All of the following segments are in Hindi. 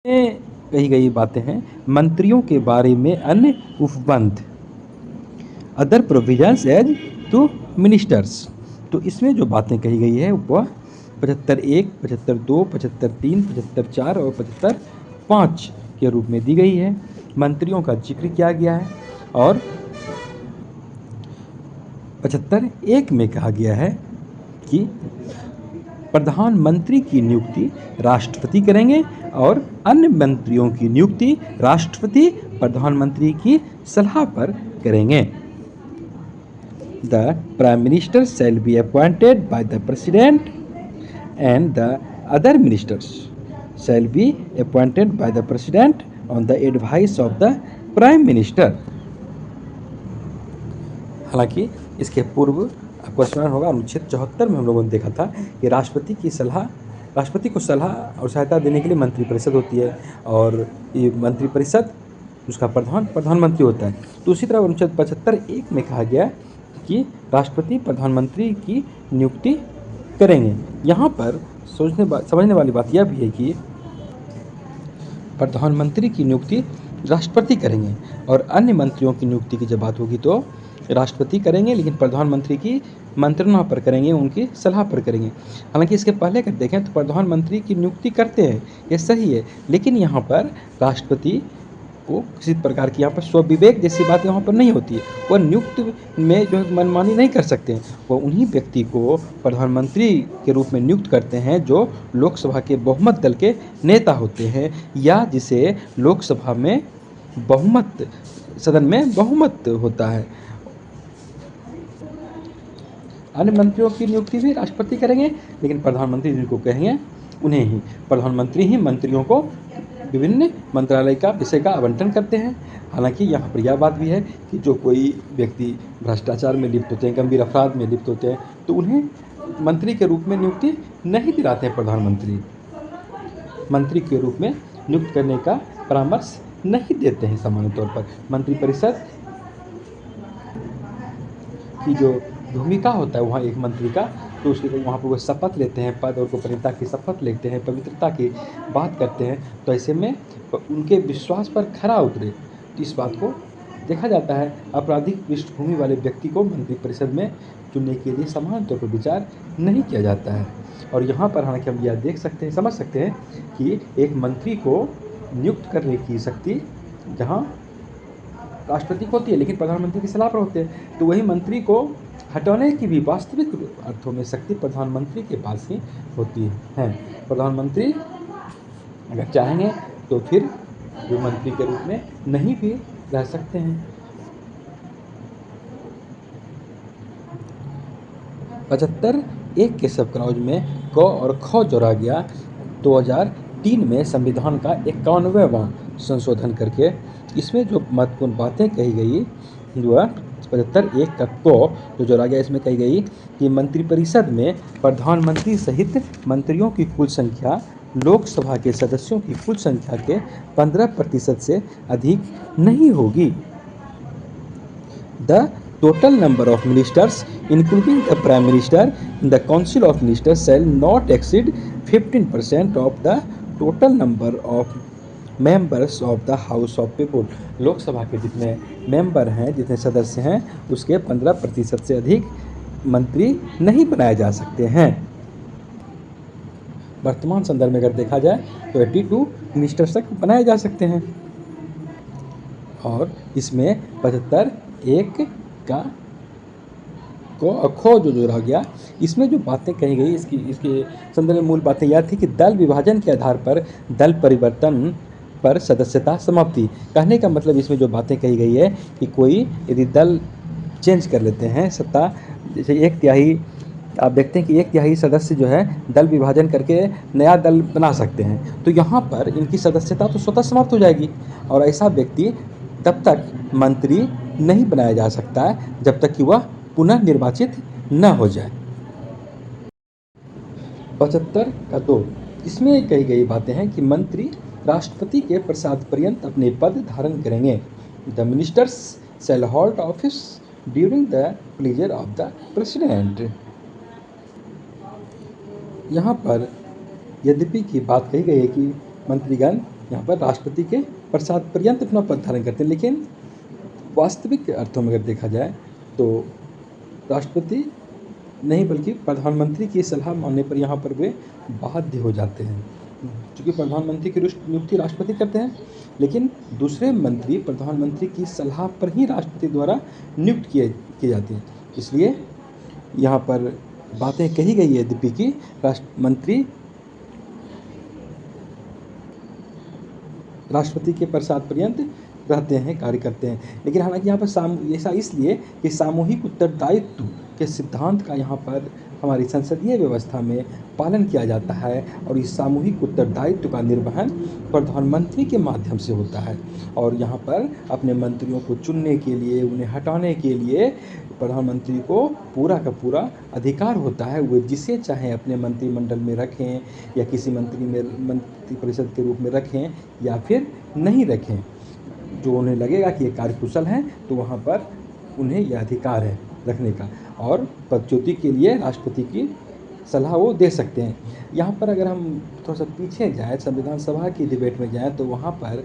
में कही गई बातें हैं मंत्रियों के बारे में अन्य उपबंध other provisions as to ministers. तो इसमें जो बातें कही गई है वह 75(1), 75(2), 75(3), 75(4) और 75(5) के रूप में दी गई है। मंत्रियों का जिक्र किया गया है और 75(1) में कहा गया है कि प्रधानमंत्री की नियुक्ति राष्ट्रपति करेंगे और अन्य मंत्रियों की नियुक्ति राष्ट्रपति प्रधानमंत्री की सलाह पर करेंगे। The Prime Minister shall be appointed by the President and the other ministers shall be appointed by the President on the advice of the Prime Minister। हालांकि इसके पूर्व आपको स्मरण होगा अनुच्छेद 74 में हम लोगों ने देखा था कि राष्ट्रपति को सलाह और सहायता देने के लिए मंत्रिपरिषद होती है और ये मंत्रिपरिषद उसका प्रधानमंत्री होता है। तो उसी तरह अनुच्छेद 75(1) में कहा गया कि राष्ट्रपति प्रधानमंत्री की नियुक्ति करेंगे। यहाँ पर समझने वाली बात यह भी है कि प्रधानमंत्री की नियुक्ति राष्ट्रपति करेंगे और अन्य मंत्रियों की नियुक्ति की जब बात होगी तो राष्ट्रपति करेंगे, लेकिन प्रधानमंत्री की मंत्रणा पर करेंगे, उनकी सलाह पर करेंगे। हालांकि इसके पहले अगर देखें तो प्रधानमंत्री की नियुक्ति करते हैं, ये सही है, लेकिन यहाँ पर राष्ट्रपति को किसी प्रकार की यहाँ पर स्वविवेक जैसी बात यहाँ पर नहीं होती है। वह नियुक्त में जो है मनमानी नहीं कर सकते हैं। वह उन्हीं व्यक्ति को प्रधानमंत्री के रूप में नियुक्त करते हैं जो लोकसभा के बहुमत दल के नेता होते हैं या जिसे लोकसभा में सदन में बहुमत होता है। अन्य मंत्रियों की नियुक्ति भी राष्ट्रपति करेंगे, लेकिन प्रधानमंत्री जिनको कहेंगे उन्हें ही प्रधानमंत्री ही मंत्रियों को विभिन्न मंत्रालय का विषय का आवंटन करते हैं। हालांकि यहाँ पर यह बात भी है कि जो कोई व्यक्ति भ्रष्टाचार में लिप्त होते हैं, गंभीर अपराध में लिप्त होते हैं, तो उन्हें मंत्री के रूप में नियुक्ति नहीं दिलाते हैं। प्रधानमंत्री मंत्री के रूप में नियुक्त करने का परामर्श नहीं देते हैं। सामान्य तौर पर मंत्रिपरिषद की जो भूमिका होता है वहाँ एक मंत्री का, तो उसके वहाँ पर वो शपथ लेते हैं, पद और गोपनीयता की शपथ लेते हैं, पवित्रता की बात करते हैं। तो ऐसे में उनके विश्वास पर खरा उतरे, तो इस बात को देखा जाता है। आपराधिक पृष्ठभूमि वाले व्यक्ति को मंत्रिपरिषद में चुनने के लिए सामान्य तौर पर विचार नहीं किया जाता है। और यहाँ पर हालांकि हम यह समझ सकते हैं कि एक मंत्री को नियुक्त करने की शक्ति जहाँ राष्ट्रपति को होती है, लेकिन प्रधानमंत्री की सलाह पर होते हैं, तो वही मंत्री को हटाने की भी वास्तविक अर्थों में शक्ति प्रधानमंत्री के पास ही होती है। प्रधानमंत्री अगर चाहेंगे तो फिर वो मंत्री के रूप में नहीं भी रह सकते हैं। 75(1) के सब क्लॉज में क और ख जोड़ा गया 2003 में संविधान का 51वां संशोधन करके। इसमें जो महत्वपूर्ण बातें कही गई वह 75(1) का क जो जोड़ा गया, इसमें कही गई कि मंत्रिपरिषद में प्रधानमंत्री सहित मंत्रियों की कुल संख्या लोकसभा के सदस्यों की कुल संख्या के 15% से अधिक नहीं होगी। The total number of ministers, including the Prime Minister, in the Council of Ministers shall not exceed 15% of the total number of members of the House of People। Lok Sabha के जितने मेंबर हैं, जितने सदस्य हैं, उसके 15% से अधिक मंत्री नहीं बनाए जा सकते हैं। वर्तमान संदर्भ में अगर देखा जाए तो 82 मिनिस्टर्स तक बनाए जा सकते हैं। और इसमें 75(1) का खो जो रह गया, इसमें जो बातें कही गई इसके संदर्भ में मूल बातें यह थी कि दल विभाजन के आधार पर दल परिवर्तन पर सदस्यता समाप्ति। कहने का मतलब इसमें जो बातें कही गई है कि कोई यदि दल चेंज कर लेते हैं सत्ता, जैसे 1/3 आप देखते हैं कि 1/3 सदस्य जो है दल विभाजन करके नया दल बना सकते हैं, तो यहाँ पर इनकी सदस्यता तो स्वतः समाप्त हो जाएगी और ऐसा व्यक्ति तब तक मंत्री नहीं बनाया जा सकता है जब तक कि वह पुनः निर्वाचित न हो जाए। 75 का 2 इसमें कही गई बातें हैं कि मंत्री राष्ट्रपति के प्रसाद पर्यंत अपने पद धारण करेंगे। The ministers shall hold office during the pleasure of the president. यहाँ पर यद्यपि की बात कही गई है कि मंत्रीगण यहाँ पर राष्ट्रपति के प्रसाद पर्यंत अपना पद धारण करते हैं। लेकिन वास्तविक अर्थों में अगर देखा जाए तो राष्ट्रपति नहीं बल्कि प्रधानमंत्री की सलाह मानने पर यहाँ पर वे बाध्य हो जाते हैं। चूँकि प्रधानमंत्री की नियुक्ति राष्ट्रपति करते हैं, लेकिन दूसरे मंत्री प्रधानमंत्री की सलाह पर ही राष्ट्रपति द्वारा नियुक्त किए जाते हैं। इसलिए यहाँ पर बातें कही गई है यद्यपि कि मंत्री राष्ट्रपति के प्रसाद पर्यंत रहते हैं, कार्य करते हैं। लेकिन हालांकि यहाँ पर ऐसा इसलिए कि सामूहिक उत्तरदायित्व के सिद्धांत का यहाँ पर हमारी संसदीय व्यवस्था में पालन किया जाता है और इस सामूहिक उत्तरदायित्व का निर्वहन प्रधानमंत्री के माध्यम से होता है। और यहाँ पर अपने मंत्रियों को चुनने के लिए, उन्हें हटाने के लिए प्रधानमंत्री को पूरा का पूरा अधिकार होता है। वे जिसे चाहें अपने मंत्रिमंडल में रखें या किसी मंत्रिपरिषद के रूप में रखें या फिर नहीं रखें। जो उन्हें लगेगा कि ये कार्यकुशल हैं तो वहाँ पर उन्हें यह अधिकार है रखने का, और पदच्युति के लिए राष्ट्रपति की सलाह वो दे सकते हैं। यहाँ पर अगर हम थोड़ा सा पीछे जाएँ, संविधान सभा की डिबेट में जाएँ, तो वहाँ पर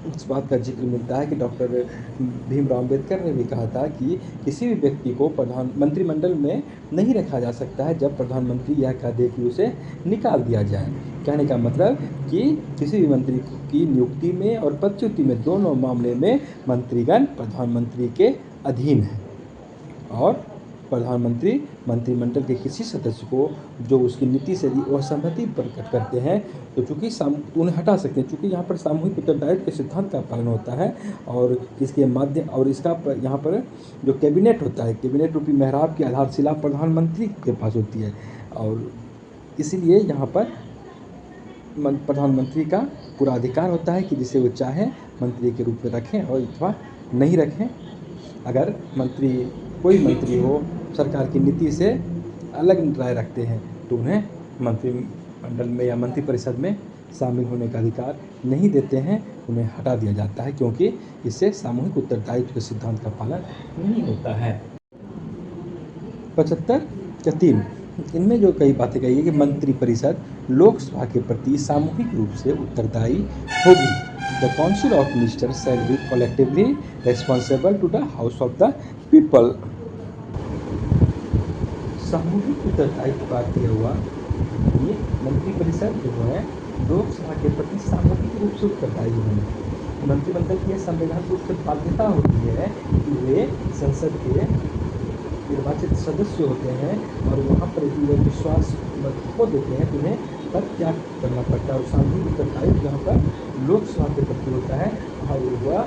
इस बात का जिक्र मिलता है कि डॉक्टर भीमराव अम्बेडकर ने भी कहा था कि किसी भी व्यक्ति को मंत्रिमंडल में नहीं रखा जा सकता है जब प्रधानमंत्री यह कह दे कि उसे निकाल दिया जाए। कहने का मतलब कि किसी भी मंत्री की नियुक्ति में और पदच्युति में, दोनों मामले में मंत्रीगण प्रधानमंत्री के अधीन है और प्रधानमंत्री मंत्रिमंडल के किसी सदस्य को जो उसकी नीति से असहमति प्रकट करते हैं तो चूँकि उन्हें हटा सकते हैं। चूँकि यहाँ पर सामूहिक उत्तरदायित्व के सिद्धांत का पालन होता है और इसके माध्यम और इसका यहाँ पर जो कैबिनेट होता है, कैबिनेट रूपी मेहराब की आधारशिला प्रधानमंत्री के पास होती है और इसीलिए यहाँ पर प्रधानमंत्री का पूरा अधिकार होता है कि जिसे वो चाहें मंत्री के रूप में रखें और अथवा नहीं रखें। अगर कोई मंत्री हो सरकार की नीति से अलग राय रखते हैं तो उन्हें मंत्रिमंडल में या मंत्रिपरिषद में शामिल होने का अधिकार नहीं देते हैं, उन्हें हटा दिया जाता है, क्योंकि इससे सामूहिक उत्तरदायित्व के सिद्धांत का पालन नहीं होता है। 75 इनमें जो कई बातें कही है कि मंत्रिपरिषद लोकसभा के प्रति सामूहिक रूप से उत्तरदायी होगी। The council of ministers shall be collectively responsible to the house of the people. सामूहिक उत्तरदायित्व का किया हुआ ये मंत्रिपरिषद जो है लोकसभा के प्रति सामूहिक रूप से उत्तरदायी होंगे। मंत्रिमंडल की संवैधानिक रूप से बाध्यता होती है कि वे संसद के निर्वाचित सदस्य होते हैं और वहाँ पर यदि वे विश्वास खो देते हैं तो उन्हें पद त्याग करना पड़ता है। और सामूहिक उत्तरदायित्व जहाँ पर लोकसभा के प्रति होता है वहाँ वह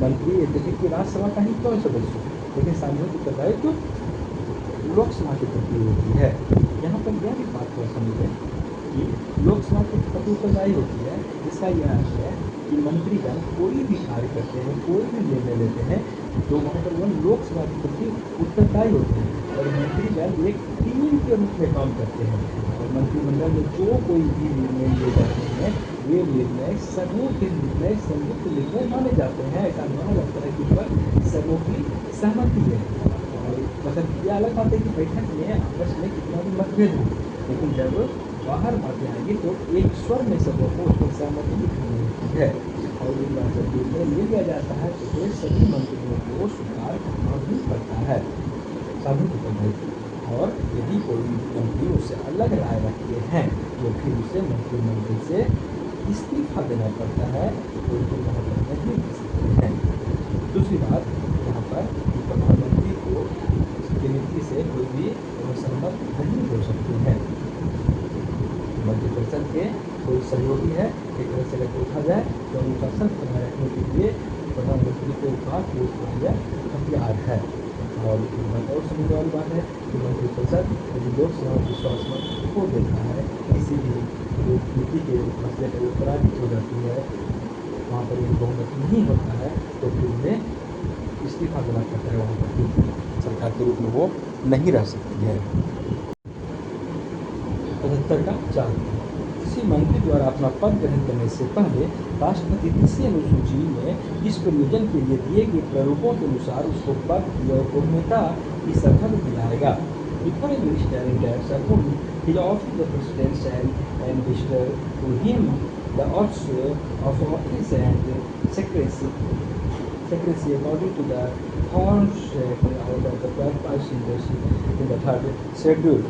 मंत्री यद्यपि कि राज्यसभा का ही क्यों सदस्य, लेकिन सामूहिक उत्तरदायित्व लोकसभा के प्रति होती है। यहाँ पर यह भी बात को समझें कि लोकसभा के प्रति उत्तरदायी होती है, इसका यह अर्थ है कि मंत्रीगण कोई भी कार्य करते हैं, कोई भी निर्णय लेते हैं तो वहाँ पर वह लोकसभा के प्रति उत्तरदायी होते हैं और मंत्रीगण एक टीम के रूप में काम करते हैं और मंत्रिमंडल में जो कोई भी निर्णय लिए जाते हैं वे निर्णय समूह के निर्णय, संयुक्त निर्णय माने जाते हैं। ऐसा माना जाता है कि पर समूह की सहमति है। और मतलब यह अलग बात है कि बैठक में आपस में कितना भी मतभेद हो, लेकिन जब बाहर बातें आएंगी तो एक स्वर में सबों को उसमें सहमति दिखानी होती है और एक बार जब निर्णय ले लिया जाता है तो फिर सभी मंत्रियों को स्वीकार करना भी पड़ता है सामूहिक उत्तरदायित्व। और यदि कोई मंत्री उससे अलग राय रखते हैं तो फिर उसे मंत्रिमंडल से इस्तीफा देना पड़ता है, तो फिर वहाँ पर नहीं दे सकते हैं। दूसरी बात यहाँ पर प्रधानमंत्री को उसकी नीति से कोई भी असहमत नहीं हो सकते हैं। मंत्रिपरिषद के कोई सहयोगी है एक तरह से अगर देखा जाए तो अनुशासन बनाए रखने के लिए प्रधानमंत्री को काफ़ी हथियार है। और एक बात और समझने वाली बात है कि मंत्रिपरिषद यदि लोकसभा विश्वास मत खो देता है, किसी भी नीति के मसले पर पराजित हो जाती है, वहाँ पर यदि बहुमत नहीं होता है तो फिर उन्हें इस्तीफा देना पड़ता है, वहाँ पर सरकार के रूप में वो नहीं रह सकती है। 75 किसी मंत्री द्वारा अपना पद ग्रहण करने से पहले राष्ट्रपति किसी अनुसूची में इस प्रयोजन के लिए दिए गए प्रारूपों के अनुसार उसको पद की और गोपनीयता की शपथ दिलाएगा। Before a minister enters a room, his office of president shall administer to him The oaths of office and secrecy according to the third of the 12 in the third schedule.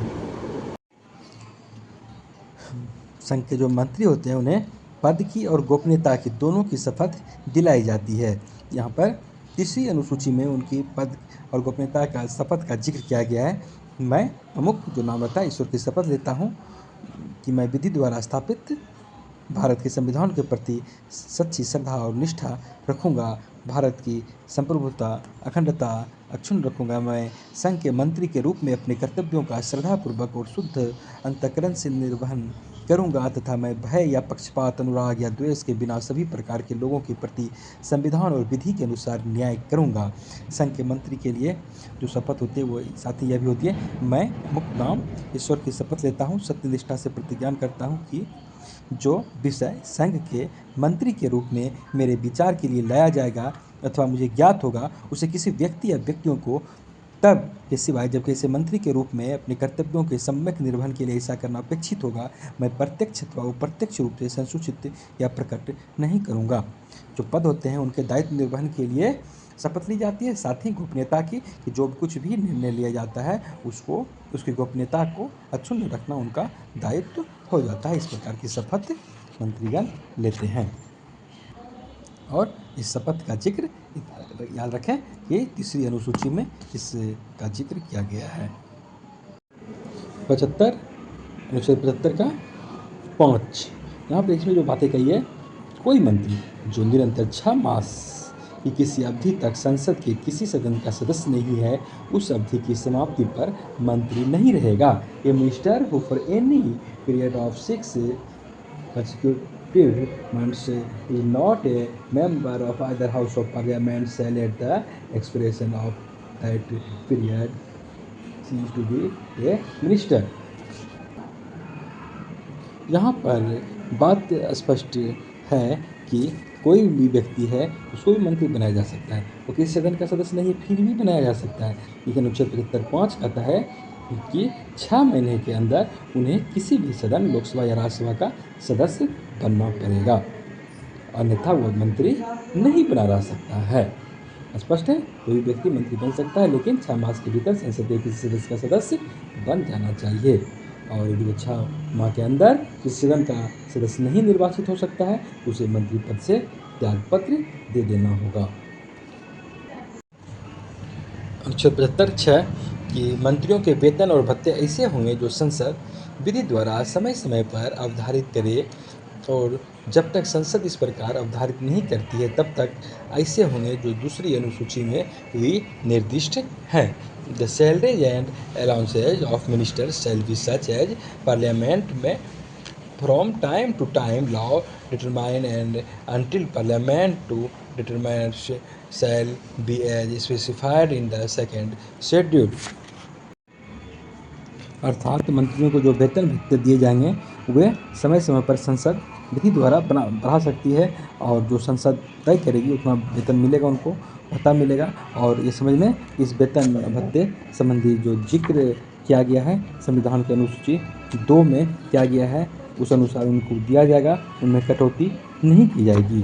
संघ के जो मंत्री होते हैं उन्हें पद की और गोपनीयता की दोनों की शपथ दिलाई जाती है। यहाँ पर तीसरी अनुसूची में उनकी पद और गोपनीयता का शपथ का जिक्र किया गया है। मैं अमुक जो नाम रखा है ईश्वर की शपथ लेता हूँ कि मैं विधि द्वारा स्थापित भारत के संविधान के प्रति सच्ची श्रद्धा और निष्ठा रखूँगा, भारत की संप्रभुता अखंडता अक्षुण्ण रखूँगा। मैं संघ के मंत्री के रूप में अपने कर्तव्यों का श्रद्धापूर्वक और शुद्ध अंतःकरण से निर्वहन करूँगा तथा मैं भय या पक्षपात अनुराग या द्वेष के बिना सभी प्रकार के लोगों के प्रति संविधान और विधि के अनुसार न्याय करूँगा। संघ के मंत्री के लिए जो शपथ होती है वो साथ ही यह भी होती है, मैं मुक्त नाम ईश्वर की शपथ लेता हूँ, सत्यनिष्ठा से प्रतिज्ञान करता हूँ कि जो विषय संघ के मंत्री के रूप में मेरे विचार के लिए लाया जाएगा अथवा मुझे ज्ञात होगा उसे किसी व्यक्ति या व्यक्तियों को तब के सिवाय जबकि ऐसे मंत्री के रूप में अपने कर्तव्यों के सम्यक निर्वहन के लिए ऐसा करना अपेक्षित होगा, मैं प्रत्यक्ष अथवा अप्रत्यक्ष रूप से संसूचित या प्रकट नहीं करूँगा। जो पद होते हैं उनके दायित्व निर्वहन के लिए शपथ ली जाती है, साथ ही गोपनीयता की कि जो कुछ भी निर्णय लिया जाता है उसको उसकी गोपनीयता को अक्षुण्ण रखना उनका दायित्व हो जाता है। इस प्रकार की शपथ मंत्रीगण लेते हैं और इस शपथ का जिक्र याद रखें कि तीसरी अनुसूची में इसका जिक्र किया गया है। 75 अनुच्छेद 75 का 5 यहाँ पर इसमें जो बातें कही है, कोई मंत्री जो निरंतर 6 मास की किसी अवधि तक संसद के किसी सदन का सदस्य नहीं है उस अवधि की समाप्ति पर मंत्री नहीं रहेगा। A minister who for any period of 6 consecutive months is not a member of either house of parliament shall at the expiration of that period cease to be a minister। यहाँ पर बात स्पष्ट है कि कोई भी व्यक्ति है उसको भी मंत्री बनाया जा सकता है, वो किसी सदन का सदस्य नहीं फिर भी बनाया जा सकता है। लेकिन अनुच्छेद 75(5) कहता है कि 6 महीने के अंदर उन्हें किसी भी सदन लोकसभा या राज्यसभा का सदस्य बनना पड़ेगा, अन्यथा वो मंत्री नहीं बना रह सकता है। स्पष्ट है, कोई व्यक्ति मंत्री बन सकता है लेकिन 6 मास के भीतर संसद के किसी सदस्य का सदस्य बन जाना चाहिए और यदि वो 6 माह के अंदर किसी सदन का सदस्य नहीं निर्वाचित हो सकता है तो उसे मंत्री पद से त्यागपत्र दे देना होगा। अनुच्छेद 75(6) कि मंत्रियों के वेतन और भत्ते ऐसे होंगे जो संसद विधि द्वारा समय समय पर अवधारित करे और जब तक संसद इस प्रकार अवधारित नहीं करती है तब तक ऐसे होंगे जो दूसरी अनुसूची में भी निर्दिष्ट हैं। The salaries and allowances of ministers shall be such as parliament में from time to time law determine and until parliament to determine shall be as specified in the second schedule। अर्थात मंत्रियों को जो वेतन भत्ते दिए जाएंगे वे समय समय पर संसद विधि द्वारा बढ़ा सकती है और जो संसद तय करेगी उतना वेतन मिलेगा, उनको भत्ता मिलेगा। और ये समझ लें इस वेतन भत्ते संबंधी जो जिक्र किया गया है संविधान की अनुसूची 2 में किया गया है उस अनुसार उनको दिया जाएगा, उनमें कटौती नहीं की जाएगी।